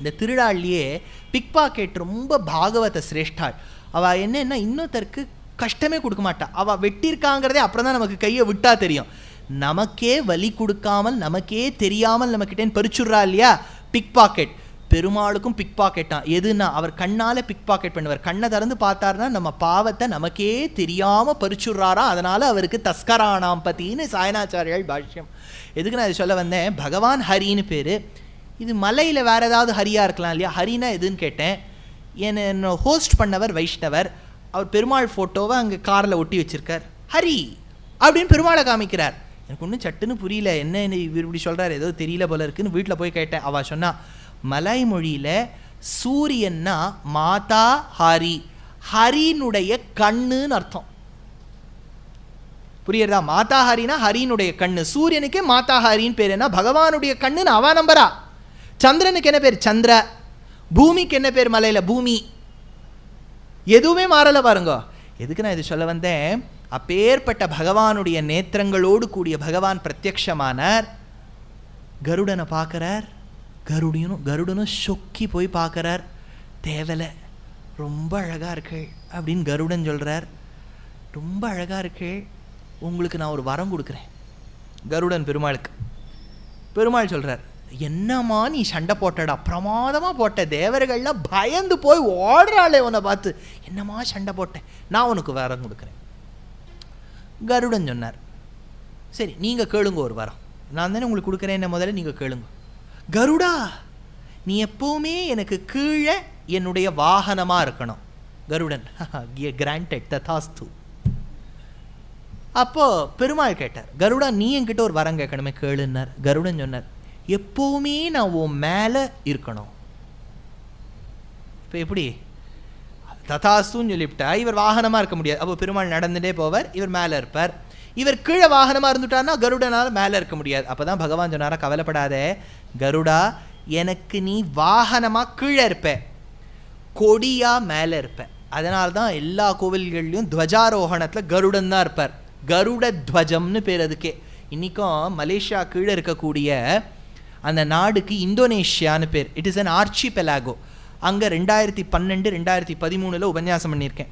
இந்த திருடாள்லேயே big packet ரொம்ப பாகவத சிரேஷ்டாள். அவள் என்னன்னா இன்னொருத்தருக்கு கஷ்டமே கொடுக்க மாட்டா. அவள் வெட்டியிருக்காங்கிறதே அப்புறம் தான் நமக்கு கையை விட்டா தெரியும். நமக்கே வலி கொடுக்காமல் நமக்கே தெரியாமல் நம்மக்கிட்டேன்னு பறிச்சுட்றா இல்லையா பிக் பாக்கெட். பெருமாளுக்கும் பிக் பாக்கெட் தான். எதுனா அவர் கண்ணால் பிக் பாக்கெட் பண்ணுவார். கண்ணை திறந்து பார்த்தாருன்னா நம்ம பாவத்தை நமக்கே தெரியாமல் பறிச்சுட்றாரா. அதனால் அவருக்கு தஸ்கரானாம் பத்தின்னு சாயனாச்சாரியால் பாஷ்யம். எதுக்கு நான் இதை சொல்ல வந்தேன், பகவான் ஹரின்னு பேர். இது மலையில் வேறு ஏதாவது ஹரியாக இருக்கலாம் இல்லையா. ஹரினா எதுன்னு கேட்டேன். என்ன ஹோஸ்ட் பண்ணவர் வைஷ்ணவர். அவர் பெருமாள் ஃபோட்டோவை அங்கே காரில் ஒட்டி வச்சுருக்கார். ஹரி அப்படின்னு பெருமாளை காமிக்கிறார். எனக்கு ஒன்றும் சட்டுன்னு புரியல, என்ன இவர் இப்படி சொல்கிறார், ஏதோ தெரியல போல இருக்குன்னு வீட்டில் போய் கேட்டேன். அவள் சொன்னா மலாய் மொழியில் சூரியன்னா மாதா ஹரி, ஹரினுடைய கண்ணுன்னு அர்த்தம். புரியுறதா? மாதா ஹரினா ஹரினுடைய கண்ணு. சூரியனுக்கே மாதா ஹரின்னு பேர். என்ன பகவானுடைய கண்ணுன்னு அவா நம்பரா. சந்திரனுக்கு என்ன பேர்? சந்திர. பூமிக்கு என்ன பேர் மலையில்? பூமி. எதுவுமே மாறலை பாருங்க. எதுக்கு நான் இது சொல்ல வந்தேன், அப்பேற்பட்ட பகவானுடைய நேத்திரங்களோடு கூடிய பகவான் பிரத்யக்ஷமானார். கருடனை பார்க்குறார். கருடனும் சொக்கி போய் பார்க்குறார். தேவலை ரொம்ப அழகாக இருக்கே அப்படின்னு கருடன் சொல்கிறார். ரொம்ப அழகாக இருக்கே, உங்களுக்கு நான் ஒரு வரம் கொடுக்குறேன். கருடன் பெருமாளுக்கு. பெருமாள் சொல்கிறார், என்னம்மா நீ சண்டை போட்டடா, பிரமாதமாக போட்ட, தேவர்கள்லாம் பயந்து போய் ஓடுறாளே உன்னை பார்த்து, என்னம்மா சண்டை போட்டேன், நான் உனக்கு வரம் கொடுக்குறேன். கருடன் சொன்னார், சரி நீங்கள் கேளுங்க ஒரு வரம், நான் தானே உங்களுக்கு கொடுக்குறேன், என்ன முதல்ல நீங்கள் கேளுங்க. கருடா நீ எப்போவுமே எனக்கு கீழே என்னுடைய வாகனமாக இருக்கணும். கருடன் கிராண்டட் ததாஸ்து. அப்போது பெருமாள் கேட்டார், கருடா நீ என்கிட்ட ஒரு வரம் கேட்கணுமே கேளுன்னார். கருடன் சொன்னார், எப்போவுமே நான் உன் மேலே இருக்கணும். இப்போ எப்படி ததாஸ்துன்னு சொல்லிவிட்டா இவர் வாகனமாக இருக்க முடியாது. அப்போ பெருமாள் நடந்துகிட்டே போவார், இவர் மேலே இருப்பார். இவர் கீழே வாகனமாக இருந்துட்டார்னா கருடனால் மேலே இருக்க முடியாது. அப்போ தான் பகவான் சொன்னாரா, கவலைப்படாதே கருடா, எனக்கு நீ வாகனமாக கீழே இருப்ப, கொடியாக மேலே இருப்ப. அதனால தான் எல்லா கோவில்கள்லையும் துவஜாரோகணத்தில் கருடன் தான் இருப்பார். கருட துவஜம்னு பேர் அதுக்கே. இன்றைக்கும் மலேசியா கீழே இருக்கக்கூடிய அந்த நாடுக்கு இந்தோனேஷியான்னு பேர். It is an archipelago. அங்கே 2012 2013 உபன்யாசம் பண்ணியிருக்கேன்.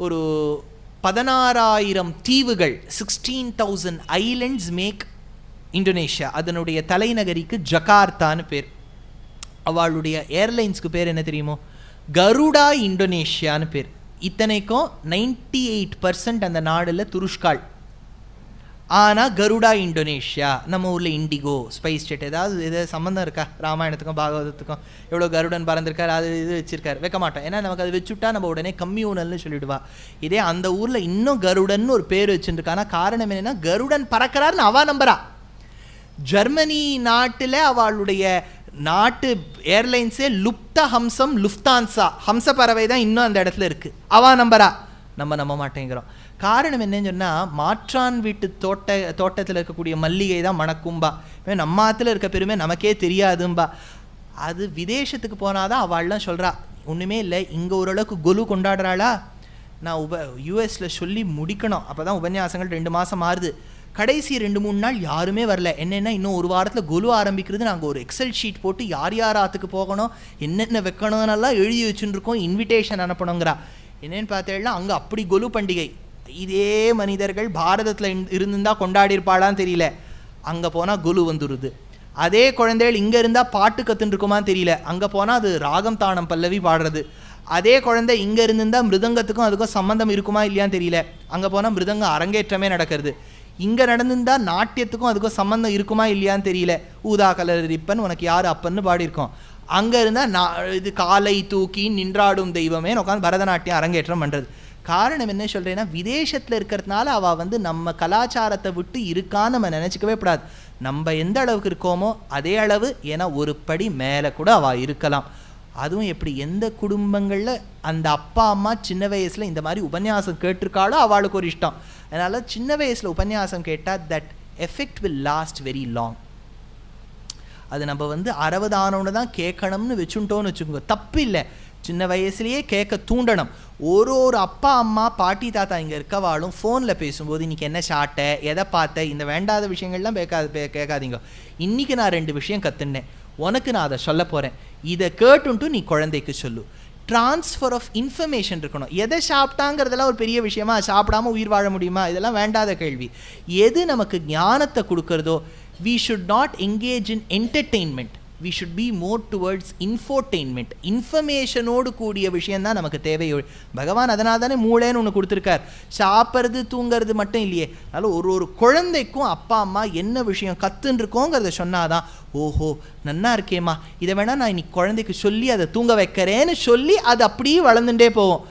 ஒரு 16,000 தீவுகள், 16,000 ஐலண்ட்ஸ் மேக் இந்தோனேஷியா. அதனுடைய தலைநகரிக்கு ஜகார்த்தான்னு பேர். அவளுடைய ஏர்லைன்ஸ்க்கு பேர் என்ன தெரியுமோ, கருடா இந்தோனேஷியான்னு பேர். இத்தனைக்கும் 98% அந்த நாடில் துருஷ்கால். ஆனால் கருடா இந்தோனேஷியா. நம்ம ஊரில் இண்டிகோ, ஸ்பைஸ் ஜெட், ஏதாவது சம்மந்தம் இருக்கா ராமாயணத்துக்கும் பாகவதத்துக்கும்? எவ்வளோ கருடன் பறந்துருக்கார், அது இது வச்சுருக்கார், வைக்க மாட்டோம். ஏன்னா நமக்கு அது வச்சுட்டா நம்ம உடனே கம்யூனல்னு சொல்லிவிடுவா. இதே அந்த ஊரில் இன்னும் கருடன் ஒரு பேர் வச்சுருக்கானா, காரணம் என்னென்னா கருடன் பறக்கிறார்னு அவா நம்புறா. ஜெர்மனி நாட்டில் அவளுடைய நாட்டு ஏர்லைன்ஸே லுப்த ஹம்சம் லுஃப்தான்சா, ஹம்ச பறவை தான் இன்னும் அந்த இடத்துல இருக்குது. அவா நம்புறா, நம்ம நம்ப மாட்டேங்கிறோம். காரணம் என்னன்னு சொன்னால், மாற்றான் வீட்டு தோட்டத்தில் இருக்கக்கூடிய மல்லிகை தான் மணக்கும்பா, நம்ம ஆற்றுல இருக்க பெருமை நமக்கே தெரியாதும்பா. அது விதேசத்துக்கு போனால் தான் அவள்லாம் சொல்கிறா, ஒன்றுமே இல்லை இங்கே ஓரளவுக்கு கொலு கொண்டாடுறாளா, நான் யூஎஸில் சொல்லி முடிக்கணும். அப்போ தான் உபன்யாசங்கள் 2 மாதம் ஆறுது. கடைசி 2-3 நாள் யாருமே வரல. என்னென்னா இன்னும் ஒரு வாரத்தில் கொலு ஆரம்பிக்கிறது, நாங்கள் ஒரு எக்ஸல் ஷீட் போட்டு யார் யார் ஆற்றுக்கு போகணும், என்னென்ன வைக்கணும்னெல்லாம் எழுதி வச்சுருக்கோம், இன்விடேஷன் அனுப்பணுங்கிறா. என்னென்னு பார்த்தேன்னா அங்கே அப்படி கொலு பண்டிகை. இதே மனிதர்கள் பாரதத்தில் இருந்துருந்தால் கொண்டாடிருப்பாளான்னு தெரியல, அங்கே போனால் கொலு வந்துடுது. அதே குழந்தைகள் இங்கே இருந்தால் பாட்டு கற்றுருக்குமான்னு தெரியல, அங்கே போனால் அது ராகம் தானம் பல்லவி பாடுறது. அதே குழந்தை இங்கே இருந்திருந்தால் மிருதங்கத்துக்கும் அதுக்கும் சம்மந்தம் இருக்குமா இல்லையான்னு தெரியல, அங்கே போனால் மிருதங்க அரங்கேற்றமே நடக்கிறது. இங்கே நடந்திருந்தால் நாட்டியத்துக்கும் அதுக்கும் சம்மந்தம் இருக்குமா இல்லையான்னு தெரியல, ஊதா கலர் ரிப்பன் உனக்கு யார் அப்பன்னு பாடியிருக்கோம். அங்கே இருந்தால் இது காலை தூக்கி நின்றாடும் தெய்வமே உட்காந்து பரதநாட்டியம் அரங்கேற்றம் பண்ணுறது. காரணம் என்ன சொல்கிறேன்னா, விதேசத்தில் இருக்கிறதுனால அவள் நம்ம கலாச்சாரத்தை விட்டு இருக்கான்னு நம்ம நினச்சிக்கவே கூடாது. நம்ம எந்த அளவுக்கு இருக்கோமோ அதே அளவு, ஏன்னா ஒரு படி மேலே கூட அவள் இருக்கலாம். அதுவும் எப்படி, எந்த குடும்பங்களில் அந்த அப்பா அம்மா சின்ன வயசில் இந்த மாதிரி உபன்யாசம் கேட்டிருக்காளோ அவளுக்கு ஒரு இஷ்டம். அதனால் சின்ன வயசில் உபன்யாசம் கேட்டால் that effect will last very long. அது நம்ம 60 ஆனோன்னு தான் கேட்கணும்னு வச்சுட்டோன்னு வச்சுக்கோங்க, தப்பு இல்லை. சின்ன வயசுலேயே கேட்க தூண்டணும். ஒரு அப்பா அம்மா பாட்டி தாத்தா இங்கே இருக்கவாளும் ஃபோனில் பேசும்போது இன்றைக்கி என்ன சாட்டை, எதை பார்த்த, இந்த வேண்டாத விஷயங்கள்லாம் கேட்காதீங்க. இன்றைக்கி நான் 2 விஷயம் கற்றுனேன். உனக்கு நான் அதை சொல்ல போகிறேன், இதை கேட்டுன்ட்டு நீ குழந்தைக்கு சொல்லு. ட்ரான்ஸ்ஃபர் ஆஃப் இன்ஃபர்மேஷன் இருக்கணும். எதை சாப்பிட்டாங்கிறதெல்லாம் ஒரு பெரிய விஷயமா, சாப்பிடாமல் உயிர் வாழ முடியுமா, இதெல்லாம் வேண்டாத கேள்வி. எது நமக்கு ஞானத்தை கொடுக்கறதோ, we should not engage in entertainment, we should be more towards infotainment. இன்ஃபர்மேஷனோடு கூடிய விஷயந்தான் நமக்கு தேவை. பகவான் அதனால தானே மூளைன்னு ஒன்று கொடுத்துருக்கார். சாப்பிட்றது தூங்கிறது மட்டும் இல்லையே, அதனால் ஒரு குழந்தைக்கும் அப்பா அம்மா என்ன விஷயம் கற்றுன்னு இருக்கோங்கிறத சொன்னாதான், ஓஹோ நன்னா இருக்கேம்மா, இதை வேணா நான் இன்னைக்கு குழந்தைக்கு சொல்லி அதை தூங்க வைக்கிறேன்னு சொல்லி அது அப்படியே வளர்ந்துட்டே போவோம்.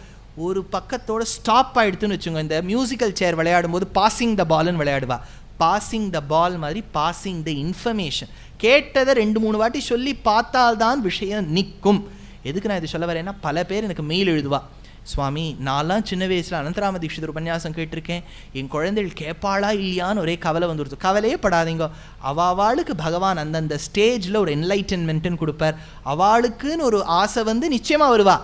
ஒரு பக்கத்தோட ஸ்டாப் ஆகிடுதுன்னு வச்சுங்க. இந்த மியூசிக்கல் சேர் விளையாடும் போது பாசிங் த பால்னு விளையாடுவா. பாசிங் த பால் மாதிரி பாசிங் த இன்ஃபர்மேஷன். கேட்டதை 2-3 வாட்டி சொல்லி பார்த்தால்தான் விஷயம் நிற்கும். எதுக்கு நான் இது சொல்ல வரேன்னா, பல பேர் எனக்கு மெயில் எழுதுவா, சுவாமி நான்லாம் சின்ன வயசில் அனந்தராம தீட்சிதர் உபன்யாசம் கேட்டிருக்கேன், என் குழந்தைகள் கேட்பாளா இல்லையான்னு ஒரே கவலை வந்துடுது. கவலையே படாதீங்க, அவளுக்கு பகவான் அந்தந்த ஸ்டேஜில் ஒரு என்லைட்டன்மெண்ட்டுன்னு கொடுப்பார். அவளுக்குன்னு ஒரு ஆசை நிச்சயமாக வருவா.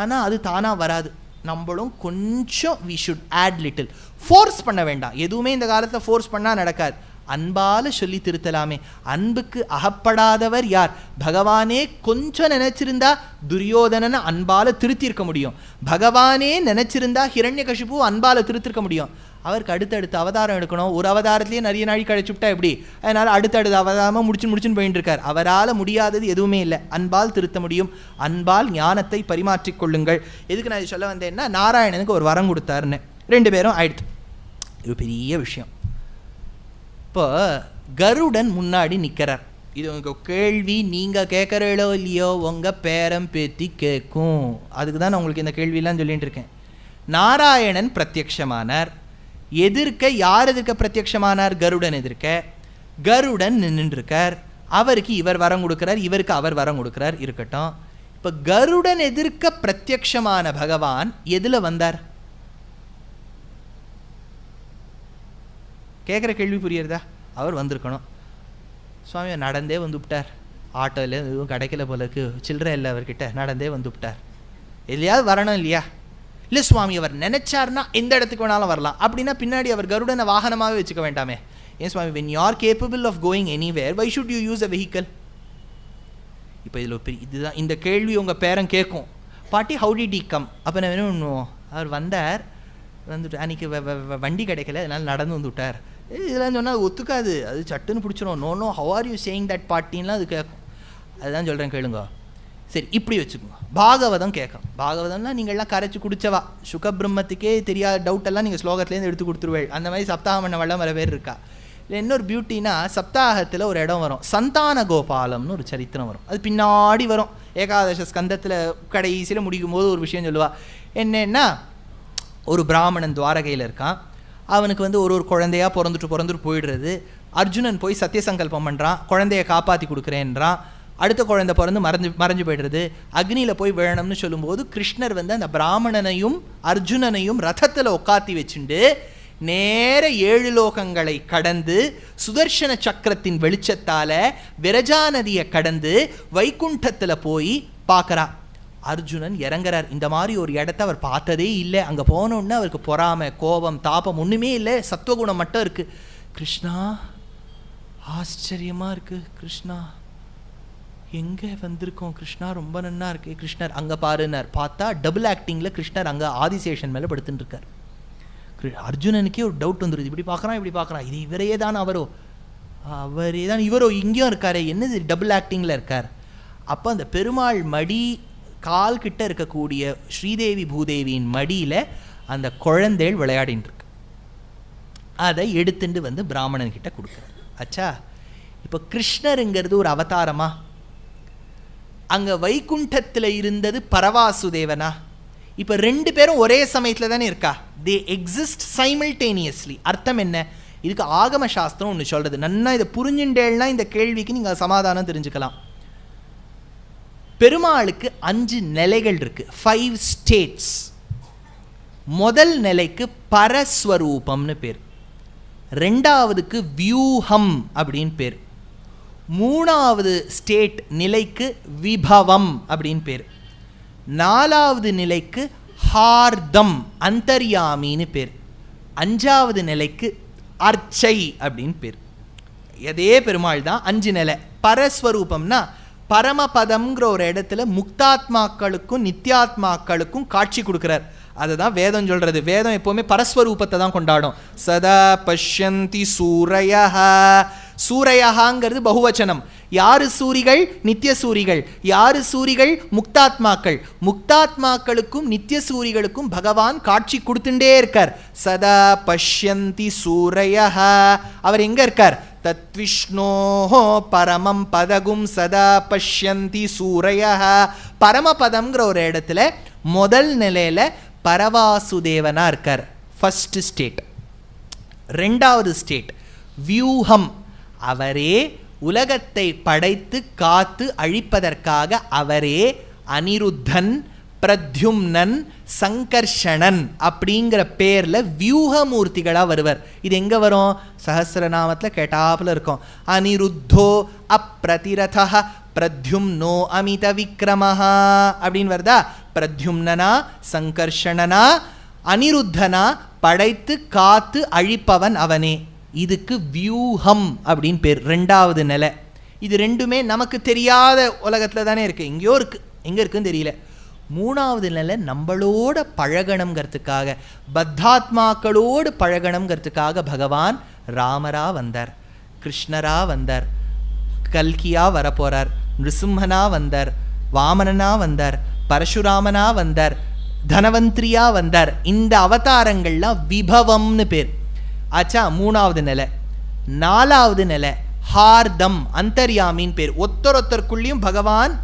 ஆனால் அது தானாக வராது. நம்மளும் கொஞ்சம் we should add little. Force பண்ண வேண்டாம். எதுவுமே இந்த காலத்தில் ஃபோர்ஸ் பண்ணால் நடக்காது. அன்பால் சொல்லி திருத்தலாமே. அன்புக்கு அகப்படாதவர் யார்? பகவானே கொஞ்சம் நினைச்சிருந்தா துரியோதனனை அன்பால் திருத்திருக்க முடியும். பகவானே நினைச்சிருந்தா ஹிரண்யகசிபு அன்பால் திருத்திருக்க முடியும். அவருக்கு அடுத்தடுத்த அவதாரம் எடுக்கணும். ஒரு அவதாரத்திலேயே நிறைய நாள் கழிச்சுட்டா எப்படி? அதனால் அடுத்தடுத்த அவதாரமாக முடிச்சுன்னு போயிட்டு இருக்கார். அவரால் முடியாதது எதுவுமே இல்லை. அன்பால் திருத்த முடியும். அன்பால் ஞானத்தை பரிமாற்றிக்கொள்ளுங்கள். எதுக்கு நான் இது சொல்ல வந்தேன்னா, நாராயணனுக்கு ஒரு வரம் கொடுத்தாருன்னு 2 பேரும் ஆயிடுத்து. இது பெரிய விஷயம். இப்போ கருடன் முன்னாடி நிற்கிறார். இது உங்கள் கேள்வி நீங்கள் கேட்குறீங்களோ இல்லையோ உங்கள் பேரம் பேத்தி கேட்கும். அதுக்கு தான் நான் உங்களுக்கு இந்த கேள்வியெல்லாம் சொல்லிகிட்டு இருக்கேன். நாராயணன் பிரத்யக்ஷமானார். எதிர்க்க யார் எதிர்க்க பிரத்யக்ஷமானார்? கருடன் எதிர்க்க. கருடன் நின்றுருக்கார். அவருக்கு இவர் வரம் கொடுக்குறார், இவருக்கு அவர் வரம் கொடுக்குறார். இருக்கட்டும். இப்போ கருடன் எதிர்க்க பிரத்யக்ஷமான பகவான் எதில் வந்தார்? கேட்குற கேள்வி புரியுறதா? அவர் வந்திருக்கணும். சுவாமி நடந்தே வந்துவிட்டார். ஆட்டோவில் எதுவும் கிடைக்கல போலக்கு, சில்லறை இல்லை அவர்கிட்ட, நடந்தே வந்துவிட்டார். எதையாவது வரணும் இல்லையா? இல்லை சுவாமி அவர் நினைச்சார்னா எந்த இடத்துக்கு வேணாலும் வரலாம். அப்படின்னா பின்னாடி அவர் கருடனை வாகனமாகவே வச்சுக்க வேண்டாமே. ஏன் சுவாமி, when you are capable of going anywhere, why should you use a vehicle? இப்போ இதில் இதுதான் இந்த கேள்வி உங்கள் பேரன் கேட்கும். பாட்டி how did he come? அப்போ நான் என்ன பண்ணுவோம்? அவர் வந்தார், வந்துட்டு அன்றைக்கி வண்டி கிடைக்கல, அதனால் நடந்து வந்து விட்டார். இதெல்லாம் சொன்னால் அது ஒத்துக்காது, அது சட்டுன்னு பிடிச்சிரும். No how are you saying that பாட்டின்லாம் அது கேட்கும். அதுதான் சொல்கிறேன் கேளுங்க. சரி இப்படி வச்சுக்கோங்க. பாகவதம் கேட்கும். பாகவதம்லாம் நீங்கள்லாம் கரைச்சி குடிச்சவா, சுகபிரம்மத்துக்கே தெரியாத டவுட்டெல்லாம் நீங்கள் ஸ்லோகத்துலேருந்து எடுத்து கொடுத்துருவேள். அந்த மாதிரி சப்தாகம் பண்ண வளம் வர பேர் இருக்கா. இல்லை இன்னொரு பியூட்டினா, சப்தாகத்தில் ஒரு இடம் வரும், சந்தான கோபாலம்னு ஒரு சரித்திரம் வரும். அது பின்னாடி வரும். ஏகாதச ஸ்கந்தத்தில் கடைசியில் முடிக்கும் போது ஒரு விஷயம் சொல்லுவாள். என்னன்னா, ஒரு பிராமணன் துவாரகையில் இருக்கான். அவனுக்கு ஒரு குழந்தையாக பிறந்துட்டு போயிடுறது. அர்ஜுனன் போய் சத்தியசங்கல்பம் பண்ணுறான், குழந்தைய காப்பாற்றி கொடுக்குறேன்றான். அடுத்த குழந்தை பிறந்து மறைஞ்சு போய்டுறது. அக்னியில் போய் விழணும்னு சொல்லும்போது கிருஷ்ணர் அந்த பிராமணனையும் அர்ஜுனனையும் ரதத்தில் உட்காத்தி வச்சுண்டு நேர 7 லோகங்களை கடந்து சுதர்சன சக்கரத்தின் வெளிச்சத்தால் விரஜா நதியை கடந்து வைகுண்டத்தில் போய் பார்க்குறா. அர்ஜுனன் இறங்குறார். இந்த மாதிரி ஒரு இடத்த அவர் பார்த்ததே இல்லை. அங்கே போனோன்னு அவருக்கு பொறாமை, கோபம், தாபம் ஒன்றுமே இல்லை, சத்வகுணம் மட்டும் இருக்குது. கிருஷ்ணா ஆச்சரியமாக இருக்குது, கிருஷ்ணா எங்கே வந்திருக்கோம், கிருஷ்ணா ரொம்ப நன்னா இருக்கு, கிருஷ்ணர் அங்கே பாருன்னார். பார்த்தா டபுள் ஆக்டிங்கில் கிருஷ்ணர் அங்கே ஆதிசேஷன் மேலே படுத்துட்டு இருக்கார். அர்ஜுனனுக்கே ஒரு டவுட் வந்துடுது. இப்படி பார்க்குறான், இது இவரே தான் அவரோ இங்கேயும் இருக்காரே, என்னது டபுள் ஆக்டிங்கில் இருக்கார். அப்போ அந்த பெருமாள் மடி கால் கிட்ட இருக்கக்கூடிய ஸ்ரீதேவி பூதேவியின் மடியில் அந்த குழந்தைகள் விளையாடின்னு இருக்கு. அதை எடுத்துட்டு பிராமணன் கிட்ட கொடுக்குறார். ஆச்சா, இப்போ கிருஷ்ணருங்கிறது ஒரு அவதாரமா? அங்கே வைகுண்டத்தில் இருந்தது பரவாசுதேவனா? இப்போ 2 பேரும் ஒரே சமயத்தில் தானே இருக்கா. தே எக்ஸிஸ்ட் சைமல்டேனியஸ்லி. அர்த்தம் என்ன? இதுக்கு ஆகம சாஸ்திரம் ஒன்று சொல்கிறது. நன்னா இதை புரிஞ்சுட்டேன்னா இந்த கேள்விக்கு நீங்கள் சமாதானம் தெரிஞ்சுக்கலாம். பெருமாளுக்கு 5 நிலைகள் இருக்கு, 5 ஸ்டேட்ஸ். முதல் நிலைக்கு பரஸ்வரூபம்னு பேர், 2வதுக்கு வியூஹம் அப்படின்னு பேர், 3வது ஸ்டேட் நிலைக்கு விபவம் அப்படின்னு பேர், 4வது நிலைக்கு ஹார்தம் அந்தர்யாமின்னு பேர், 5வது நிலைக்கு அர்ச்சை அப்படின்னு பேர். எதே பெருமாள் தான் 5 நிலை. பரஸ்வரூபம்னா பரமபதம்ங்கிற ஒரு இடத்துல முக்தாத்மாக்களுக்கும் நித்யாத்மாக்களுக்கும் காட்சி கொடுக்குறார். அதை தான் வேதம் சொல்கிறது. வேதம் எப்போவுமே பரஸ்வரூபத்தை தான் கொண்டாடும். சதா பஷ்யந்தி சூரயா. சூரயாங்கிறது பகுவச்சனம். யாரு சூரிகள்? நித்திய சூரிகள். யாரு சூரிகள்? முக்தாத்மாக்கள். முக்தாத்மாக்களுக்கும் நித்திய சூரிகளுக்கும் பகவான் காட்சி கொடுத்துட்டே இருக்கார். சதா பஷ்யந்தி சூரயா. அவர் எங்க இருக்கார்? தத்விஷ்ணோ பரமம் பதகும் சதா பஷ்யந்தி சூரயா. பரமபதம்ங்கிற ஒரு இடத்துல முதல் நிலையில பரவாசுதேவனா இருக்கார். First state. ரெண்டாவது ஸ்டேட் வியூகம். அவரே உலகத்தை படைத்து காத்து அழிப்பதற்காக அவரே அனிருத்தன், பிரத்யும்னன், சங்கர்ஷணன் அப்படிங்கிற பேரில் வியூகமூர்த்திகளாக வருவர். இது எங்கே வரும்? சஹஸ்ரநாமத்தில் கேட்டாப்புல இருக்கும். அனிருத்தோ அப்ரதிரதா பிரத்யும்னோ அமித விக்ரமஹா அப்படின்னு வருதா? பிரத்யும்னனா, சங்கர்ஷணனா, அனிருத்தனா, படைத்து காத்து அழிப்பவன் அவனே. இதுக்கு வியூகம் அப்படின்னு பேர். ரெண்டாவது நிலை. இது ரெண்டுமே நமக்கு தெரியாத உலகத்தில் தானே இருக்குது. எங்கேயோ இருக்குது, எங்கே இருக்குன்னு தெரியல. மூணாவது நிலை நம்மளோட பழகணுங்கிறதுக்காக, பத்தாத்மாக்களோடு பழகணுங்கிறதுக்காக பகவான் ராமரா வந்தார், கிருஷ்ணரா வந்தார், கல்கியா வரப்போகிறார், நிருசிம்மனா வந்தார், வாமனனா வந்தார், பரசுராமனா வந்தார், தனவந்திரியா வந்தார். இந்த அவதாரங்கள்லாம் விபவம்னு பேர். ஆச்சா, மூணாவது நிலை. நாலாவது நிலை ஹார்தம், அந்தர்யாமின்னு பேர். ஒத்தருக்குள்ளேயும் பகவான்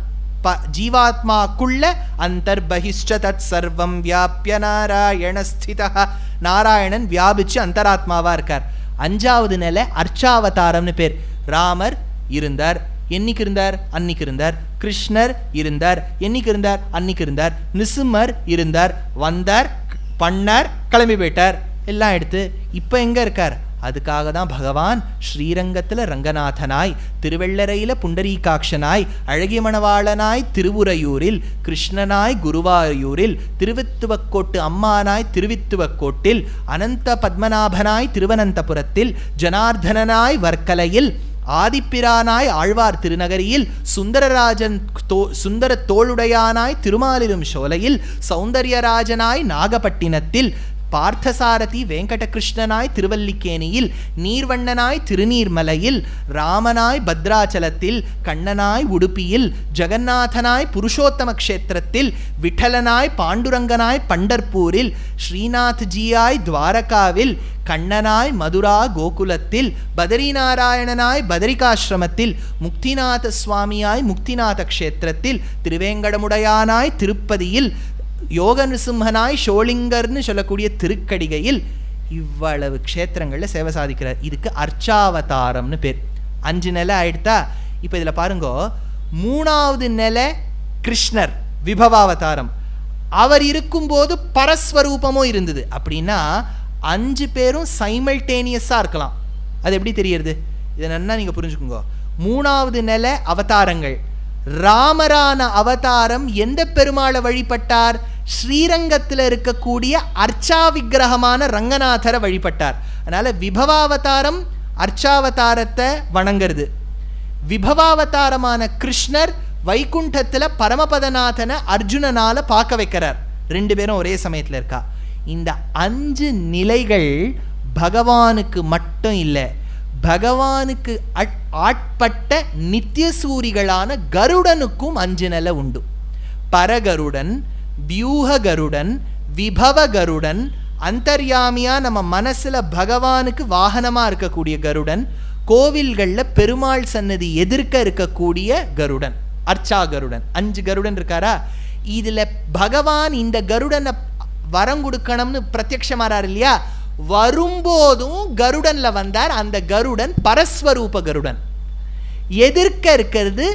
ஜீவாத்மாக்குள்ள அந்தர்பகிஷ்ட தத் சர்வம் வியாபிய நாராயண ஸ்திதா. நாராயணன் வியாபிச்சு அந்தராத்மாவா இருக்கார். அஞ்சாவது நிலை அர்ச்சாவதாரம்னு பேர். ராமர் இருந்தார், என்னைக்கு இருந்தார்? அன்னைக்கு இருந்தார். கிருஷ்ணர் இருந்தார், என்னைக்கு இருந்தார்? அன்னைக்கு இருந்தார். நிருசிம்மர் இருந்தார், வந்தார், பண்ணார், கிளம்பி போயிட்டார், எல்லாம் எடுத்து இப்போ எங்கே இருக்கார்? அதுக்காக தான் பகவான் ஸ்ரீரங்கத்தில் ரங்கநாதனாய், திருவெள்ளரையில் புண்டரீகாட்சனாய், அழகிய மணவாளனாய் திருவுரையூரில், கிருஷ்ணனாய் குருவாயூரில், திருவித்துவக்கோட்டு அம்மானாய் திருவித்துவக்கோட்டில், அனந்த பத்மநாபனாய் திருவனந்தபுரத்தில், ஜனார்தனனாய் வர்க்கலையில், ஆதிப்பிரானாய் ஆழ்வார் திருநகரியில், சுந்தரராஜன் சுந்தர தோளுடையானாய் திருமாலிரும் சோலையில், சௌந்தர்யராஜனாய் நாகப்பட்டினத்தில், பார்த்தசாரதி வெங்கடகிருஷ்ணனாய் திருவல்லிக்கேணியில், நீர்வண்ணனாய் திருநீர்மலையில், ராமனாய் பத்ராச்சலத்தில், கண்ணனாய் உடுப்பியில், ஜெகநாதனாய் புருஷோத்தம க்ஷேத்திரத்தில், விட்டலனாய் பாண்டுரங்கனாய் பண்டர்பூரில், ஸ்ரீநாத்ஜியாய் துவாரகாவில், கண்ணனாய் மதுரா கோகுலத்தில், பதரிநாராயணனாய் பதரிகாசிரமத்தில், முக்திநாத சுவாமியாய் முக்திநாத க்ஷேத்திரத்தில், திருவேங்கடமுடையானாய் திருப்பதியில், யோக நிருசிம்மனாய் ஷோலிங்கர்னு சொல்லக்கூடிய திருக்கடிகையில், இவ்வளவு க்ஷேத்திரங்களில் சேவை சாதிக்கிறார். இதுக்கு அர்ச்சாவதாரம்னு பேர். 5 நிலை ஆயிடுத்தா? இப்போ இதில் பாருங்கோ, மூணாவது நிலை கிருஷ்ணர் விபவாவதாரம். அவர் இருக்கும்போது பரஸ்வரூபமும் இருந்தது. அப்படின்னா 5 பேரும் சைமல்டேனியஸாக இருக்கலாம். அது எப்படி தெரியறது? இதை நல்லா நீங்கள் புரிஞ்சுக்கோங்க. மூணாவது நிலை அவதாரங்கள். ராமரான அவதாரம் எந்த பெருமாளை வழிபட்டார்? ஸ்ரீரங்கத்தில் இருக்கக்கூடிய அர்ச்சா விக்கிரகமான ரங்கநாதரை வழிபட்டார். அதனால விபவாவதாரம் அர்ச்சாவதாரத்தை வணங்குறது. விபவாவதாரமான கிருஷ்ணர் வைகுண்டத்தில் பரமபதநாதனை அர்ஜுனனால பார்க்க வைக்கிறார். 2 பேரும் ஒரே சமயத்தில் இருக்கா. இந்த 5 நிலைகள் பகவானுக்கு மட்டும் இல்லை, பகவானுக்கு ஆட்பட்ட நித்தியசூரிகளான கருடனுக்கும் 5 நிலை உண்டு. பரகருடன், வியூக கருடன், விபவ கருடன், அந்தர்யாமியா நம்ம மனசுல பகவானுக்கு வாகனமா இருக்கக்கூடிய கருடன், கோவில்களில் பெருமாள் சன்னதி எதிர்க்க இருக்கக்கூடிய கருடன், அர்ச்சா கருடன். 5 கருடன் இருக்காரா? இதுல பகவான் இந்த கருடனை வரம் கொடுக்கணும்னு பிரத்யக்ஷமாறார் இல்லையா? வரும்போதும் கருடன்ல வந்தார். அந்த கருடன் பரஸ்வரூப கருடன். எதிர்க்க இருக்கிறது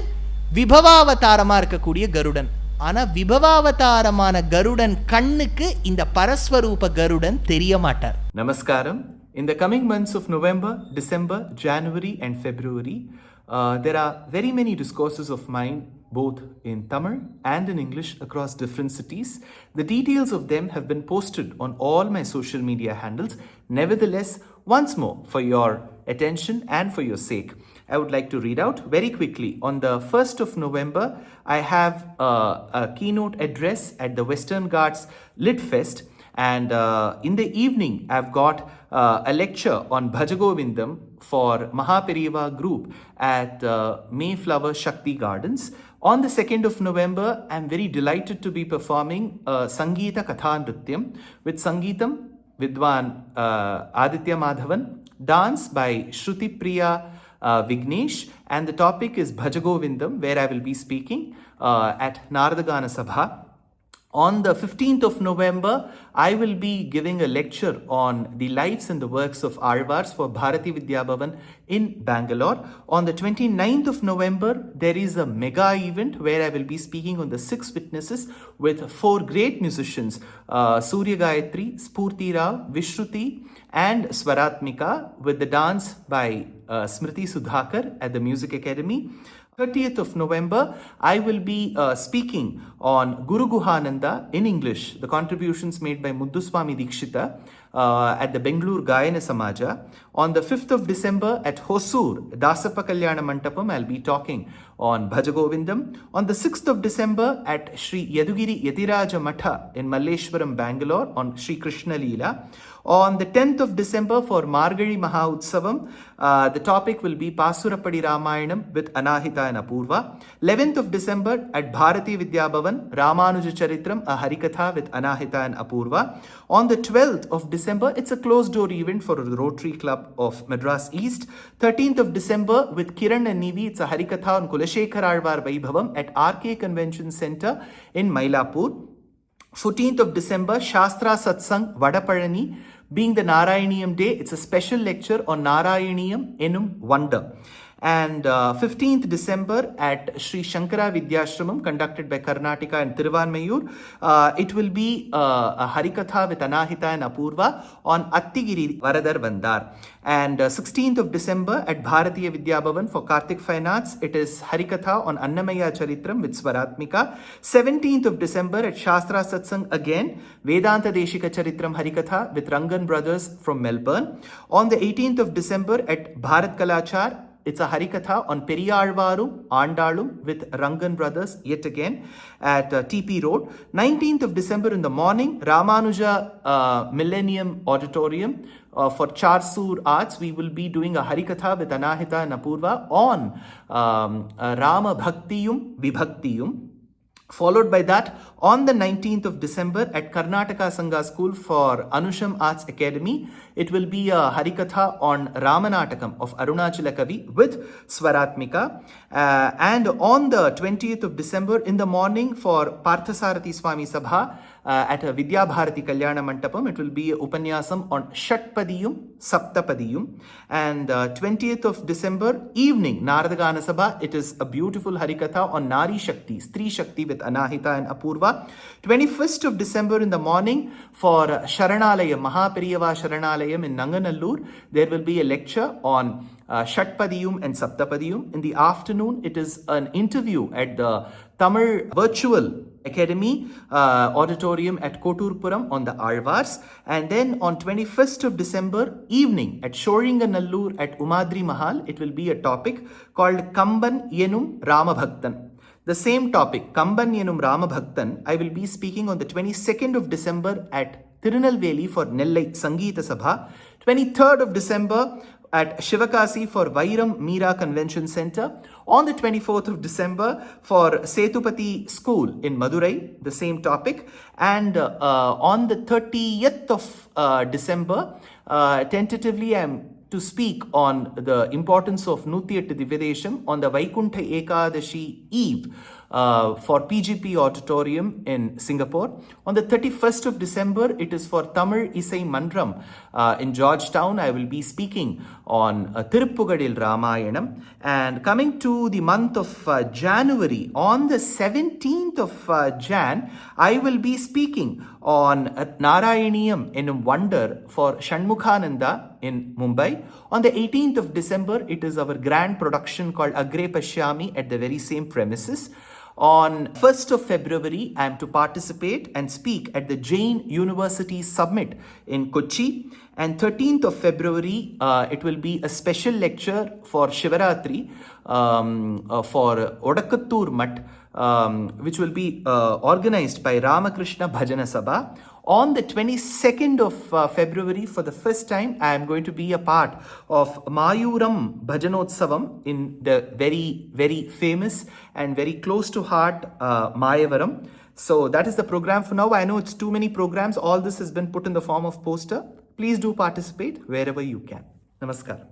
விபவாவதாரமா இருக்கக்கூடிய கருடன். ஆனா விபவாவதாரமான கருடன் கண்ணுக்கு இந்த பரஸ்வரூப கருடன் தெரிய மாட்டார். நமஸ்காரம். In the coming months of November, December, January and February, there are very many discourses of mine, both in Tamil and in English, across different cities. The details of them have been posted on all my social media handles. Nevertheless, once more, for your attention and for your sake, I would like to read out very quickly. On the 1st of November, I have a keynote address at the Western Ghats Lit Fest. And in the evening, I've got a lecture on Bhajagovindam for Mahaperiva group at Mayflower Shakti Gardens. On the 2nd of November, I'm very delighted to be performing Sangeeta Katha Nrityam with Sangeetam Vidwan Aditya Madhavan, dance by Shruti Priya Vignesh, and the topic is Bhajagovindam, where I will be speaking at Nardagana Sabha. On the 15th of November, I will be giving a lecture on the lives and the works of Alvars for Bharati Vidya Bhavan in Bangalore. On the 29th of November, there is a mega event where I will be speaking on the 6 witnesses with 4 great musicians, Surya Gayatri, Spurti Rao, Vishruti and Swaratmika, with the dance by Smriti Sudhakar at the Music Academy. 30th of November, I will be speaking on Guru Guhananda in English, the contributions made by Mudduswami Dikshita at the Bengaluru Gayana Samaja. On the 5th of December at Hosur, Dasappa Kalyana Mantapam, I'll be talking on Bhajagovindam. On the 6th of December at Sri Yadugiri Yatiraja Matha in Malleshwaram, Bangalore on Sri Krishna Leela. On the 10th of December for Margari Maha Utsavam, the topic will be Pasurapadi Ramayanam with Anahita and Apurva. 11th of December at Bharati Vidya Bhavan, Ramanuja Charitram, a Harikatha with Anahita and Apurva. On the 12th of December, it's a closed door event for the Rotary Club of Madras East. 13th of December with Kiran and Nivi, it's a Harikatha on Kulashekar Alvar Vaibhavam at RK Convention Center in Mylapore. 14th of December, Shastra Satsang Vadapalani, being the Narayaniyam day, it's a special lecture on Narayaniyam Enum Wonder. And 15th December at Sri Shankara Vidyashramam, conducted by Karnataka and Tiruvanmayur, it will be a Harikatha with Anahita and Apurva on Attigiri Varadar Vandar. And 16th of December at Bharatiya Vidya Bhavan for Karthik Fine Arts, it is Harikatha on Annamaya Charitram with Swaratmika. 17th of December at Shastra Satsang again, Vedanta Deshika Charitram Harikatha with Rangan Brothers from Melbourne. On the 18th of December at Bharat Kalachar, it's a Harikatha on Periyalvarum, Andalum with Rangan Brothers yet again at TP Road. 19th of December in the morning, Ramanuja Millennium Auditorium for Charsur Arts. We will be doing a Harikatha with Anahita and Apurva on Rama Bhaktiyum Vibhaktiyum. Followed by that, on the 19th of December at Karnataka Sangha School for Anusham Arts Academy, it will be a Harikatha on Ramanatakam of Arunachala Kavi with Swaratmika. And on the 20th of December in the morning for Parthasarathi Swami Sabha at Vidya Bharati Kalyana Mantapam, it will be a Upanyasam on Shatpadiyum, Saptapadiyum. And 20th of December evening, Naradagana Sabha, it is a beautiful Harikatha on Nari Shakti, Stri Shakti with Anahita and Apurva. 21st of December in the morning for Sharanalayam, Mahaperiyava Sharanalayam in Nanganallur, there will be a lecture on Shatpadiyum and Saptapadiyum. In the afternoon, it is an interview at the Tamil Virtual Academy Auditorium at Koturpuram on the Alvars. And then on 21st of December evening at Shoringanallur at Umadri Mahal, it will be a topic called Kamban Yenum Ramabhaktan. The same topic, Kamban Yenum Ramabhaktan, I will be speaking on the 22nd of December at Tirunelveli for Nellai Sangeeta Sabha. 23rd of December at Shivakasi for Vairam Meera Convention Center. On the 24th of December for Setupati School in Madurai, the same topic. And on the 30th of December, tentatively I'm to speak on the importance of Nutyat Divyadesham on the Vaikuntha Ekadashi Eve for PGP Auditorium in Singapore. On the 31st of December, it is for Tamil Isai Mandram in Georgetown. I will be speaking on Tiruppugadil Ramayanam. And coming to the month of January, on the 17th of Jan, I will be speaking on Narayaniyam in Wonder for Shanmukhananda in Mumbai. On the 18th of December, it is our grand production called Agre Pashyami at the very same premises. On 1st of February, I am to participate and speak at the Jain University Summit in Kochi. And 13th of February, it will be a special lecture for Shivaratri for Odakattur Mutt, which will be organized by Ramakrishna Bhajana Sabha. On the 22nd of February, for the first time, I am going to be a part of Mayuram Bhajanotsavam in the very, very famous and very close to heart Mayavaram. So that is the program for now. I know it's too many programs. All this has been put in the form of poster. Please do participate wherever you can. Namaskar.